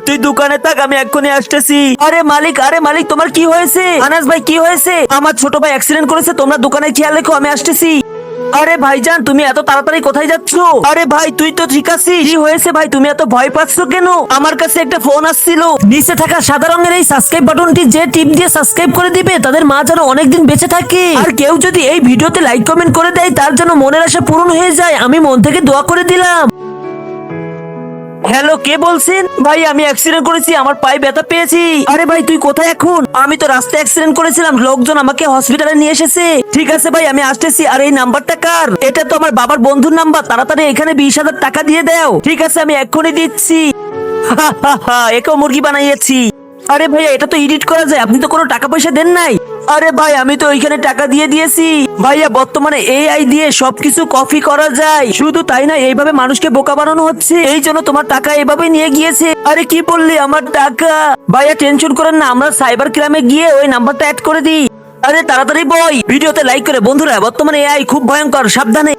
তুই দোকানে থাক, আমি এক্ষুনি আসতেছি। আরে মালিক তোমার কি হয়েছে? আনাস ভাই কি হয়েছে? আমার ছোট ভাই অ্যাক্সিডেন্ট করেছে, তোমরা দোকানে খেয়াল রেখো, আমি আসতেছি। আরে ভাইজান তুমি এত তাড়াতাড়ি কোথায় যাচ্ছ? আরে ভাই তুই তো ঠিক আছিস? কি হয়েছে ভাই, তুমি এত ভয় পাচ্ছ কেন? আমার কাছে একটা ফোন আসছিল, নিচে থাকা সাদা রঙের এই সাবস্ক্রাইব বাটনটি যে টিপ দিয়ে সাবস্ক্রাইব করে দিবে তাদের মা যেন অনেকদিন বেঁচে থাকে। আর কেউ যদি এই ভিডিওতে লাইক কমেন্ট করে দেয় তার যেন মনের আশা পূরণ হয়ে যায়, আমি মন থেকে দোয়া করে দিলাম। হ্যালো, কে বলছেন? ভাই আমি অ্যাক্সিডেন্ট করেছি, আমার পায়ে ব্যথা পেয়েছি। আরে ভাই তুই কোথায় এখন? আমি তো রাস্তায় অ্যাক্সিডেন্ট করেছিলাম, লোকজন আমাকে হসপিটালে নিয়ে এসেছে। ঠিক আছে ভাই আমি আসতেছি। আর এই নাম্বারটা কার? এটা তো আমার বাবার বন্ধুর নাম্বার, তাড়াতাড়ি এখানে 20,000 টাকা দিয়ে দাও। ঠিক আছে আমি এক্ষুনি দিচ্ছি। একেও মুরগি বানাইয়েছি। আরে ভাইয়া এটা তো এডিট করা যায়, আপনি তো কোনো টাকা পয়সা দেন নাই। আরে ভাই আমি তো ওইখানে টাকা দিয়ে দিয়েছি। ভাইয়া বর্তমানে এআই দিয়ে সবকিছু কপি করা যায়, শুধু তাই না এইভাবে মানুষকে বোকা বানানো হচ্ছে, এই জন্য তোমার টাকা এভাবে নিয়ে গিয়েছে। আরে কি বললি আমার টাকা? ভাইয়া টেনশন করেন না, আমরা সাইবার ক্রাইমে গিয়ে ওই নাম্বারটা অ্যাড করে দিই। আরে তাড়াতাড়ি বই, ভিডিওতে লাইক করে বন্ধুরা, বর্তমানে এআই খুব ভয়ঙ্কর, সাবধানে।